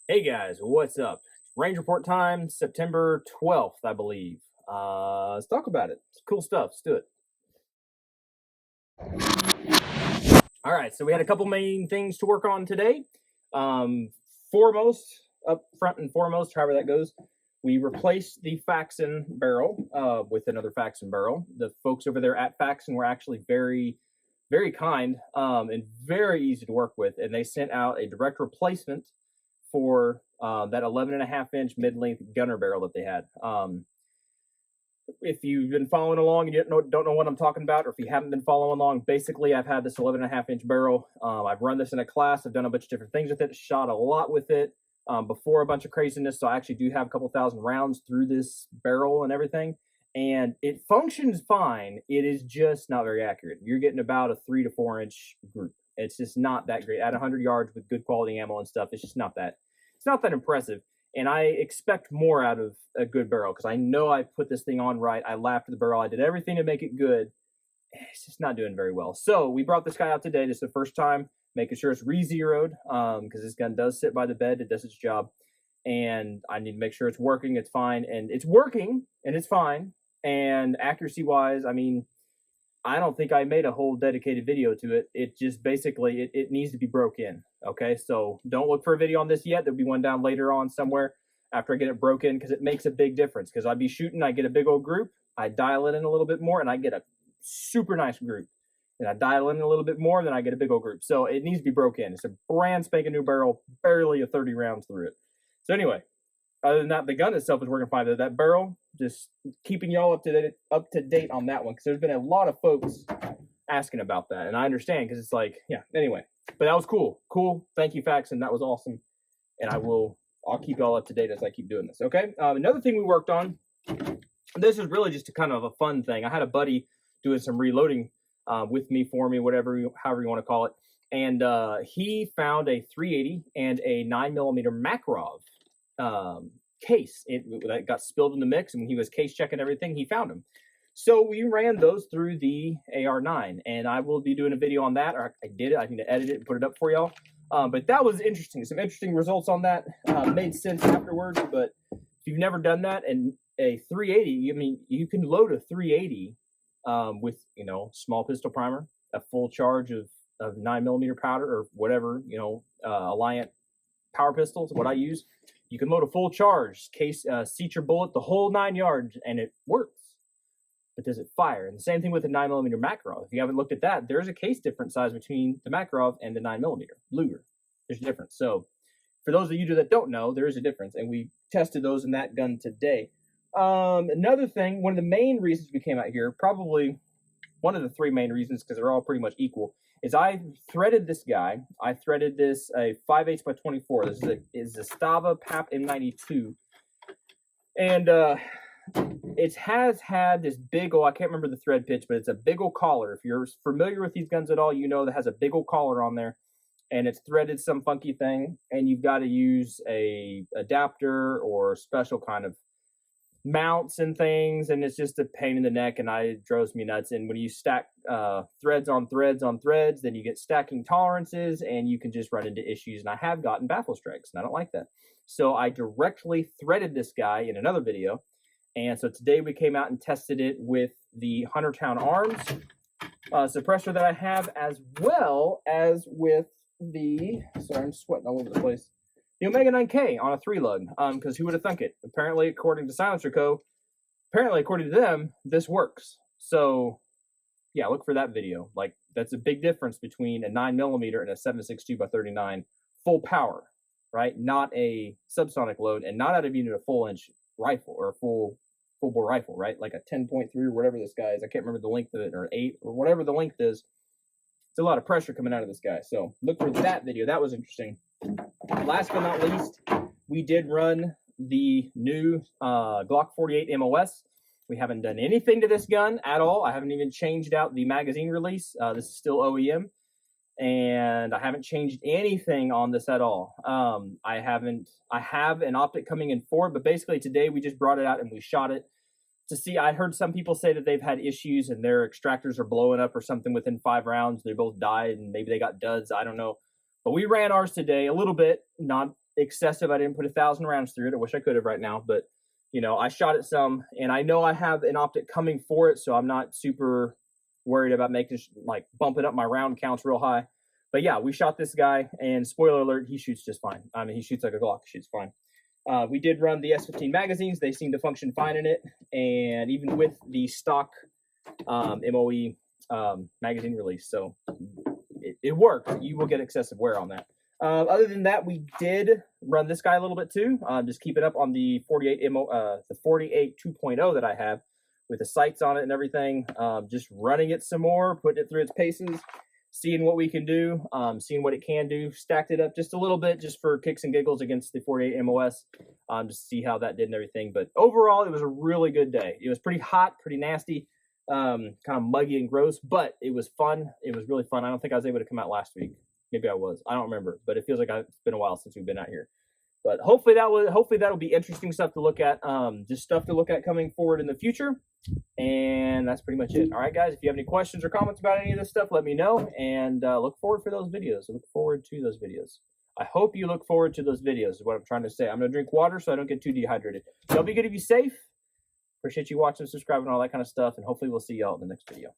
Hey guys, what's up? Range report time, September 12th, I believe. Let's talk about it. It's cool stuff. Let's do it. All right, so we had a couple main things to work on today. Um, Foremost, up front and foremost, however that goes, we replaced the Faxon barrel with another Faxon barrel. The folks over there at Faxon were actually very kind and very easy to work with, and they sent out a direct replacement for that 11.5-inch mid-length gunner barrel that they had. If you've been following along and you don't know what I'm talking about, or if you haven't been following along, basically I've had this 11.5-inch barrel. I've run this in a class. I've done a bunch of different things with it, shot a lot with it before a bunch of craziness. So I actually do have a couple thousand rounds through this barrel and everything. And it functions fine. It is just not very accurate. You're getting about a 3 to 4 inch group. It's just not that great. At 100 yards with good quality ammo and stuff, it's just not that. It's not that impressive. And I expect more out of a good barrel because I know I put this thing on right. I lapped the barrel. I did everything to make it good. It's just not doing very well. So we brought this guy out today. This is the first time making sure it's re-zeroed because this gun does sit by the bed. It does its job. And I need to make sure it's working. It's fine. And it's working and it's fine. And accuracy-wise, I mean, I don't think I made a whole dedicated video to it. It just basically, it needs to be broke in. Okay, so don't look for a video on this yet. There'll be one down later on somewhere after I get it broken because it makes a big difference. Because I'd be shooting, I get a big old group, I dial it in a little bit more, and I get a super nice group. And I dial in a little bit more, and then I get a big old group. So it needs to be broke in. It's a brand spanking new barrel, barely a 30 rounds through it. So anyway, other than that, the gun itself is working fine. That barrel, just keeping y'all up to date on that one because there's been a lot of folks asking about that, and I understand because it's like, yeah. Anyway, but that was cool. Thank you, Faxon. That was awesome, and I'll keep y'all up to date as I keep doing this. Okay. Another thing we worked on. This is really just a kind of a fun thing. I had a buddy doing some reloading with me, for me, however you want to call it, and he found a 380 and a 9mm Makarov case. It got spilled in the mix, and when he was case checking everything, he found them. So we ran those through the AR9, and I will be doing a video on that, or I did it. I need to edit it and put it up for y'all. But that was interesting. Some interesting results on that. Made sense afterwards, but if you've never done that, and a 380, I mean, you can load a 380 with, small pistol primer, a full charge of 9mm powder, or whatever, Alliant power pistols, what I use. You can load a full charge, seat your bullet the whole 9 yards, and it works. But does it fire? And the same thing with the 9mm Makarov. If you haven't looked at that, there's a case difference size between the Makarov and the 9mm Luger. There's a difference. So for those of you that don't know, there is a difference, and we tested those in that gun today. Another thing, one of the main reasons we came out here, probably one of the three main reasons, because they're all pretty much equal, is I threaded this guy. I threaded this a 5/8 by 24. This is a Stava PAP M92, and it has had this big old, I can't remember the thread pitch, but it's a big old collar. If you're familiar with these guns at all, you know that has a big old collar on there, and it's threaded some funky thing, and you've got to use a adapter or special kind of mounts and things, and it's just a pain in the neck, and it drives me nuts. And when you stack threads on threads on threads, then you get stacking tolerances, and you can just run into issues. And I have gotten baffle strikes, and I don't like that. So I directly threaded this guy in another video. And so today we came out and tested it with the Huntertown Arms suppressor that I have, as well as with the, sorry, I'm sweating all over the place, the Omega 9K on a 3-lug, because who would have thunk it? Apparently, according to Silencer Co., according to them, this works. So, yeah, look for that video. Like, that's a big difference between a 9mm and a 7.62 by 39 full power, right? Not a subsonic load, and not out of even a full-inch rifle, or a full bore rifle, right? Like a 10.3 or whatever this guy is. I can't remember the length of it, or 8, or whatever the length is. It's a lot of pressure coming out of this guy. So look for that video. That was interesting. Last but not least, we did run the new Glock 48 MOS. We haven't done anything to this gun at all. I haven't even changed out the magazine release. This is still OEM, and I haven't changed anything on this at all. I have an optic coming in for it, but basically today we just brought it out and we shot it to see. I heard some people say that they've had issues and their extractors are blowing up or something within 5 rounds. They both died, and maybe they got duds. I don't know. But we ran ours today a little bit, not excessive. I didn't put 1,000 rounds through it. I wish I could have right now, but you know, I shot it some, and I know I have an optic coming for it, so I'm not super worried about making like bumping up my round counts real high. But yeah, we shot this guy, and spoiler alert, he shoots just fine. I mean, he shoots like a Glock, shoots fine. We did run the S15 magazines. They seem to function fine in it. And even with the stock MOE magazine release. So it worked. You will get excessive wear on that. Other than that, we did run this guy a little bit too. Just keep it up on the 48 2.0 that I have with the sights on it and everything. Just running it some more, putting it through its paces, seeing what we can do, seeing what it can do. Stacked it up just a little bit just for kicks and giggles against the 48 MOS, just to see how that did and everything. But overall, it was a really good day. It was pretty hot, pretty nasty, kind of muggy and gross, but it was fun. It was really fun. I don't think I was able to come out last week. Maybe I was. I don't remember, but it feels like it's been a while since we've been out here. But hopefully that'll be interesting stuff to look at. Just stuff to look at coming forward in the future. And that's pretty much it. All right, guys. If you have any questions or comments about any of this stuff, let me know. And look forward for those videos. Look forward to those videos. I hope you look forward to those videos. Is what I'm trying to say. I'm gonna drink water so I don't get too dehydrated. Y'all be good, to be safe. Appreciate you watching, subscribing, all that kind of stuff. And hopefully we'll see y'all in the next video.